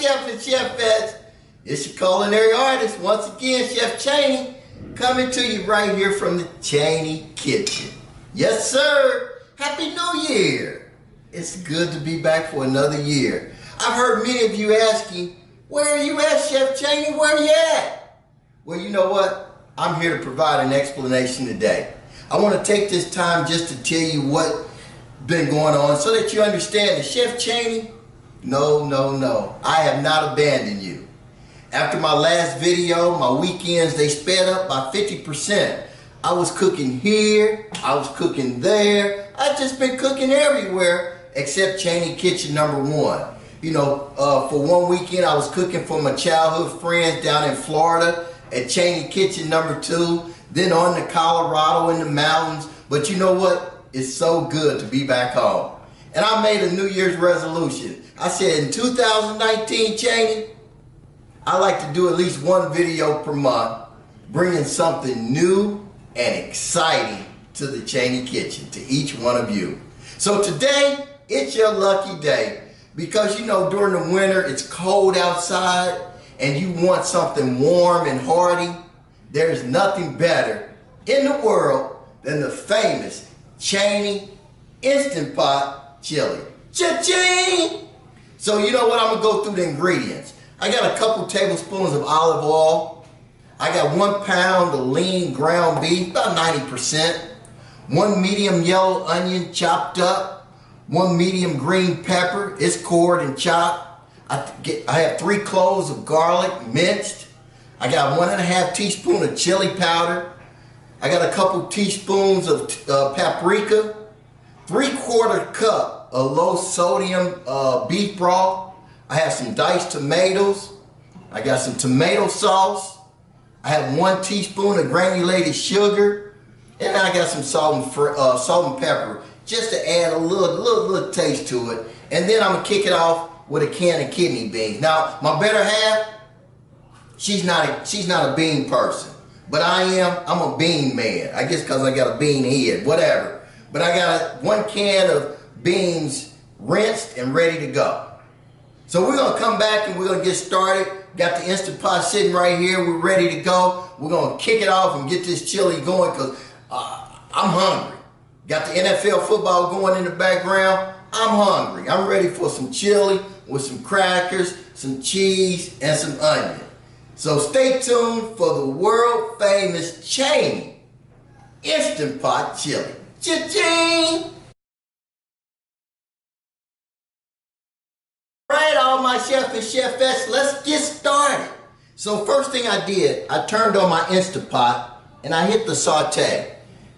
Chef and Chefettes. It's your culinary artist, once again, Chef Chaney, coming to you right here from the Chaney Kitchen. Yes, sir. Happy New Year. It's good to be back for another year. I've heard many of you asking, where are you at, Chef Chaney? Where are you at? Well, you know what? I'm here to provide an explanation today. I want to take this time just to tell you what's been going on so that you understand that Chef Chaney, no, I have not abandoned you. After my last video, my weekends, they sped up by 50%. I was cooking here, I was cooking there. I've just been cooking everywhere except Chaney Kitchen #1. You know, for one weekend I was cooking for my childhood friends down in Florida at Chaney Kitchen #2, then on to Colorado in the mountains. But you know what? It's so good to be back home. And I made a New Year's resolution. I said in 2019, Chaney, I like to do at least one video per month, bringing something new and exciting to the Chaney Kitchen, to each one of you. So today, it's your lucky day. Because you know, during the winter, it's cold outside, and you want something warm and hearty. There's nothing better in the world than the famous Chaney Instant Pot Chili. Cha-ching! So you know what, I'm gonna go through the ingredients. I got a couple tablespoons of olive oil. I got 1 pound of lean ground beef, about 90%. 1 medium yellow onion chopped up. 1 medium green pepper, it's cored and chopped. I have 3 cloves of garlic minced. I got 1½ teaspoon of chili powder. I got a couple teaspoons of paprika. 3/4 cup of low sodium beef broth. I have some diced tomatoes. I got some tomato sauce. I have 1 teaspoon of granulated sugar. And I got some salt and pepper, just to add a little taste to it. And then I'm gonna kick it off with a can of kidney beans. Now, my better half, she's not a bean person, but I'm a bean man. I guess because I got a bean head, whatever. But I got 1 can of beans rinsed and ready to go. So we're gonna come back and we're gonna get started. Got the Instant Pot sitting right here. We're ready to go. We're gonna kick it off and get this chili going because I'm hungry. Got the NFL football going in the background. I'm hungry. I'm ready for some chili with some crackers, some cheese, and some onion. So stay tuned for the world famous Chaney Instant Pot Chili. Cha-ching! All right, all my chef and chefettes, let's get started. So first thing I did, I turned on my Instant Pot and I hit the saute.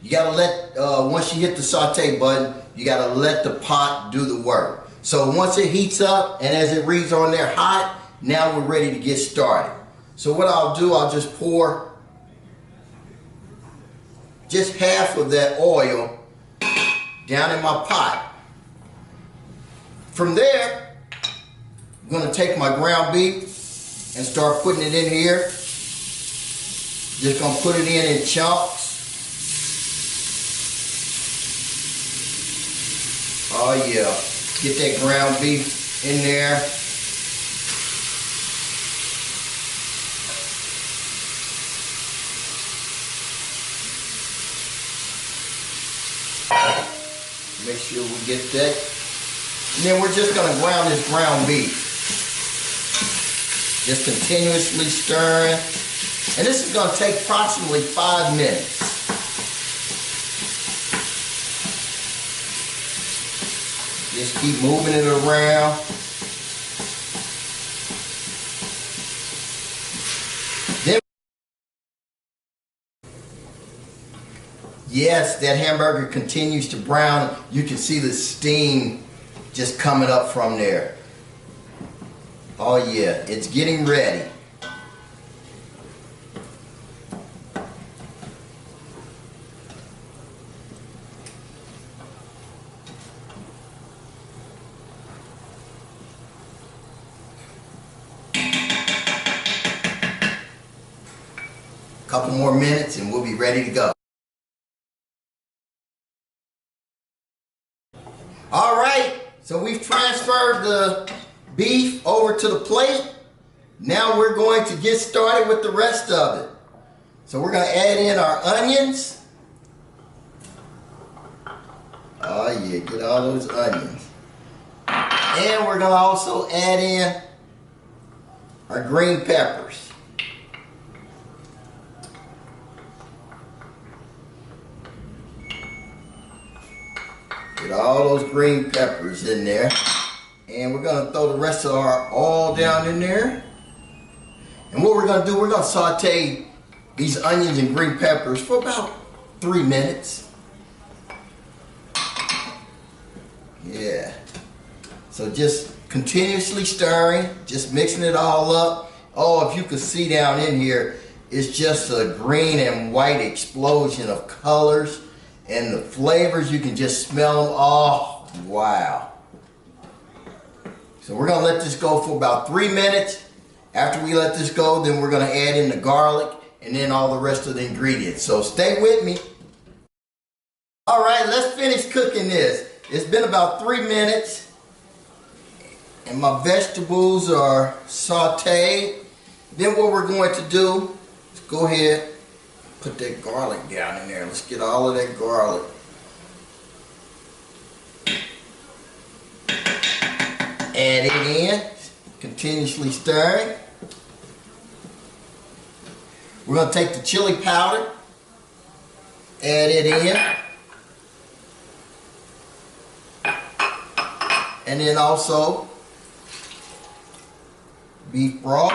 You gotta let, once you hit the saute button, you gotta let the pot do the work. So once it heats up and as it reads on there hot, now we're ready to get started. So what I'll do, I'll just pour just half of that oil down in my pot. From there, I'm gonna take my ground beef and start putting it in here. Just gonna put it in chunks. Oh yeah, get that ground beef in there. Make sure we get that. And then we're just gonna brown this ground beef. Just continuously stirring. And this is gonna take approximately 5 minutes. Just keep moving it around. Then, yes, that hamburger continues to brown. You can see the steam just coming up from there. Oh yeah, it's getting ready. Couple more minutes and we'll be ready to go. All right, so we've transferred the beef over to the plate. Now we're going to get started with the rest of it. So we're going to add in our onions. Oh yeah, get all those onions. And we're going to also add in our green peppers. Get all those green peppers in there. And we're going to throw the rest of our oil down in there. And what we're going to do, we're going to saute these onions and green peppers for about 3 minutes. Yeah. So just continuously stirring, just mixing it all up. Oh, if you could see down in here, it's just a green and white explosion of colors. And the flavors, you can just smell them. Oh, wow. So we're going to let this go for about 3 minutes. After we let this go, then we're going to add in the garlic and then all the rest of the ingredients. So stay with me. All right, let's finish cooking this. It's been about 3 minutes and my vegetables are sauteed. Then what we're going to do is go ahead, put that garlic down in there. Let's get all of that garlic. Add it in, continuously stirring. We're going to take the chili powder, add it in, and then also beef broth.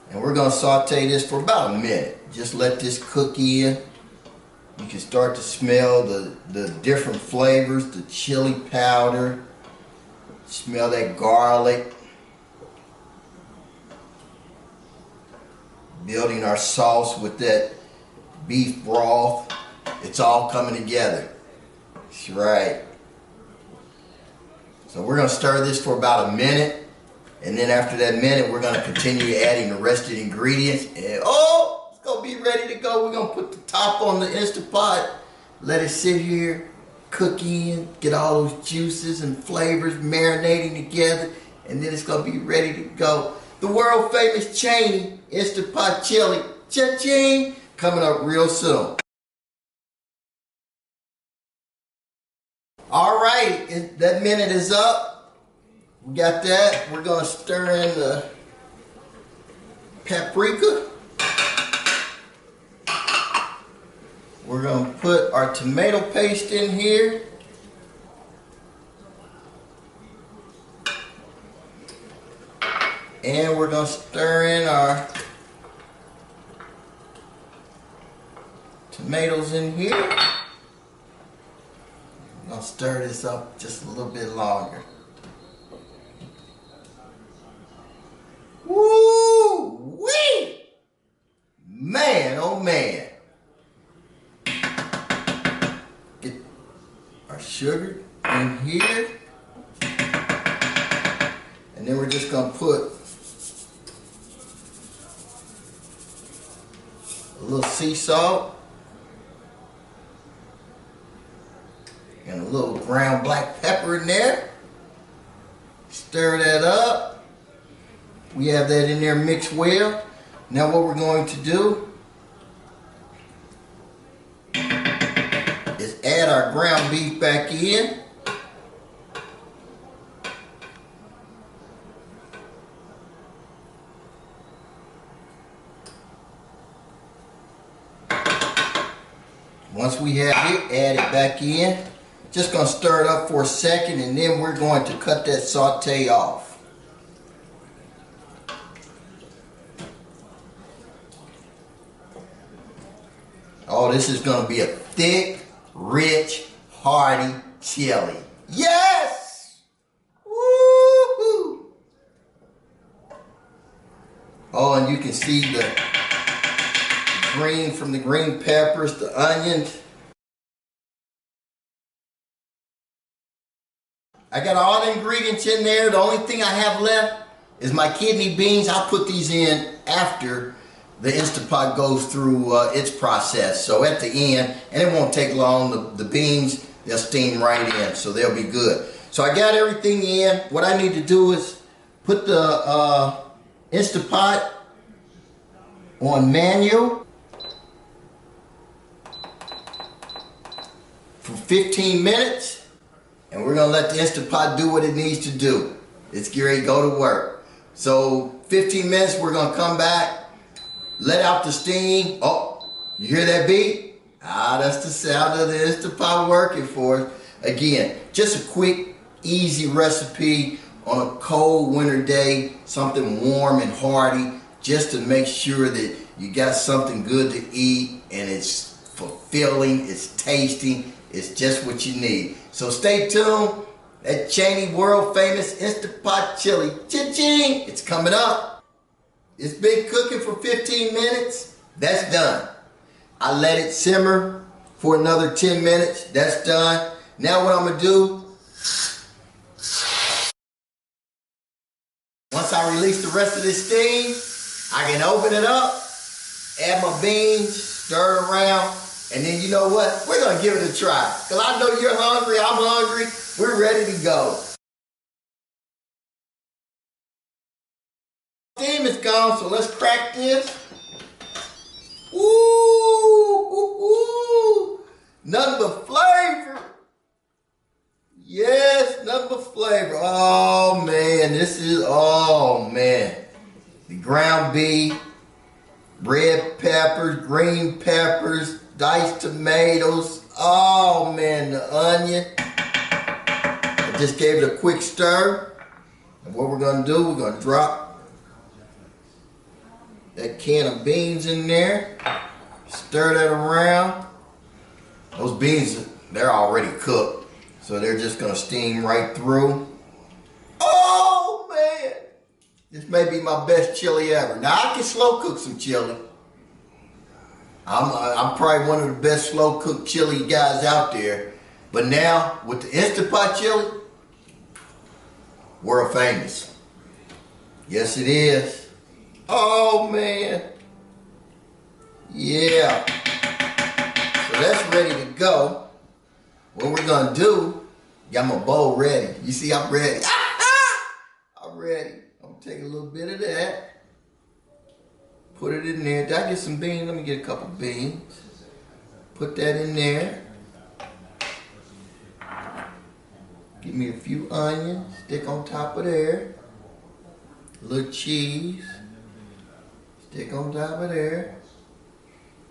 And we're going to saute this for about a minute. Just let this cook in. You can start to smell the different flavors, the chili powder, smell that garlic. Building our sauce with that beef broth. It's all coming together. That's right. So we're going to stir this for about a minute. And then after that minute, we're going to continue adding the rest of the ingredients. And oh, it's going to be ready to go. We're going to put the top on the Instant Pot. Let it sit here, cook in, get all those juices and flavors marinating together. And then it's going to be ready to go. The world famous Chaney Instant Pot Chili, cha-ching, coming up real soon. All right, that minute is up. We got that. We're gonna stir in the paprika. We're gonna put our tomato paste in here. And we're going to stir in our tomatoes in here. We're going to stir this up just a little bit longer. Woo-wee! Man, oh man. Get our sugar in here. And then we're just going to put a little sea salt and a little ground black pepper in there. Stir that up. We have that in there mixed well. Now what we're going to do is add our ground beef back in. Once we have it, add it back in. Just going to stir it up for a second and then we're going to cut that saute off. Oh, this is going to be a thick, rich, hearty chili. Yes! Woo-hoo! Oh, and you can see the green from the green peppers, the onions. I got all the ingredients in there. The only thing I have left is my kidney beans. I'll put these in after the Instant Pot goes through its process. So at the end, and it won't take long, the beans, they'll steam right in, so they'll be good. So I got everything in. What I need to do is put the Instant Pot on manual for 15 minutes. And we're gonna let the Instant Pot do what it needs to do. It's getting ready to go to work. So 15 minutes, we're gonna come back, let out the steam. Oh, you hear that beat? Ah, that's the sound of the Instant Pot working for us. Again, just a quick, easy recipe on a cold winter day, something warm and hearty, just to make sure that you got something good to eat and it's fulfilling, it's tasty, it's just what you need. So stay tuned. That Chaney world famous Instant Pot chili, cha-ching, it's coming up. It's been cooking for 15 minutes. That's done. I let it simmer for another 10 minutes. That's done. Now what I'm gonna do, once I release the rest of this steam, I can open it up, add my beans, stir it around, and then you know what? We're gonna give it a try. Cause I know you're hungry, I'm hungry, we're ready to go. Steam is gone, so let's crack this. Ooh, ooh, ooh. Nothing but flavor. Yes, nothing but flavor. Oh man, this is, oh man. The ground beef, red peppers, green peppers, diced tomatoes. Oh man, the onion. I just gave it a quick stir. And what we're gonna do, we're gonna drop that can of beans in there. Stir that around. Those beans, they're already cooked. So they're just gonna steam right through. Oh man! This may be my best chili ever. Now I can slow cook some chili. I'm probably one of the best slow cooked chili guys out there. But now with the Instant Pot chili, world famous. Yes it is. Oh man. Yeah. So that's ready to go. What we're gonna do, got my bowl ready. You see I'm ready. I'm ready. I'm gonna take a little bit of that. Put it in there. Did I get some beans? Let me get a couple beans. Put that in there. Give me a few onions. Stick on top of there. A little cheese. Stick on top of there.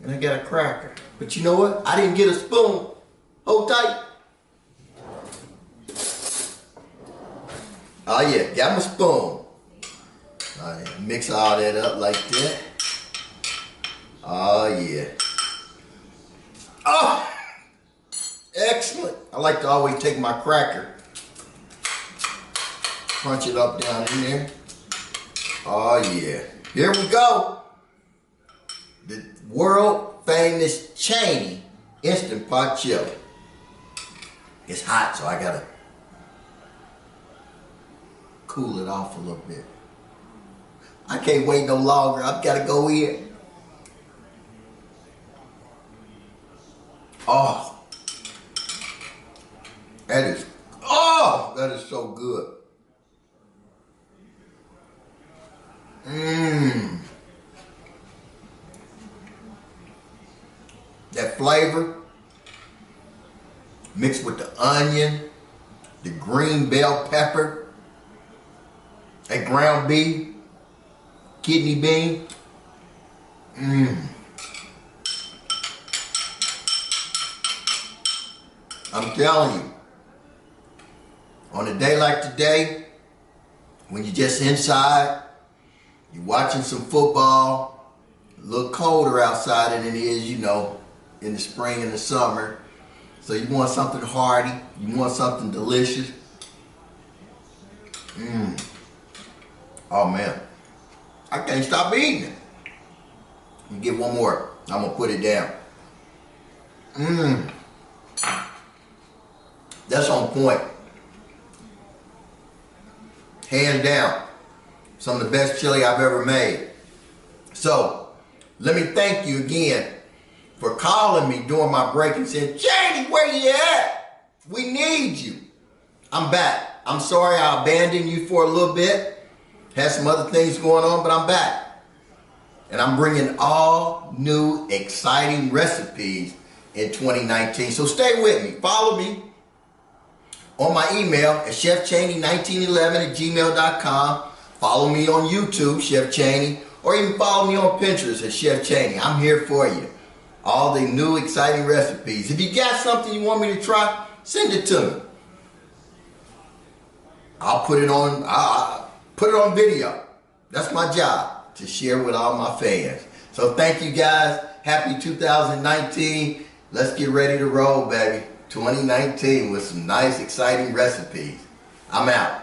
And I got a cracker. But you know what? I didn't get a spoon. Hold tight. Oh yeah, got my spoon. All right, mix all that up like that. Oh yeah. Oh, excellent. I like to always take my cracker, crunch it up down in there. Oh yeah. Here we go. The world famous Chaney Instant Pot chili. It's hot, so I gotta cool it off a little bit. I can't wait no longer. I've gotta go in. Oh, that is so good. That flavor mixed with the onion, the green bell pepper, that ground beef, kidney bean. I'm telling you, on a day like today, when you're just inside, you're watching some football, a little colder outside than it is, you know, in the spring and the summer. So you want something hearty, you want something delicious. Oh man, I can't stop eating it. Let me get one more. I'm gonna put it down. That's on point. Hands down, some of the best chili I've ever made. So, let me thank you again for calling me during my break and saying, Chaney, where you at? We need you. I'm back. I'm sorry I abandoned you for a little bit. Had some other things going on, but I'm back. And I'm bringing all new exciting recipes in 2019. So stay with me. Follow me on my email at chefchaney1911@gmail.com. Follow me on YouTube, Chef Chaney, or even follow me on Pinterest at Chef Chaney. I'm here for you. All the new exciting recipes. If you got something you want me to try, send it to me. I'll put it on video. That's my job, to share with all my fans. So thank you guys. Happy 2019. Let's get ready to roll, baby. 2019 with some nice, exciting recipes. I'm out.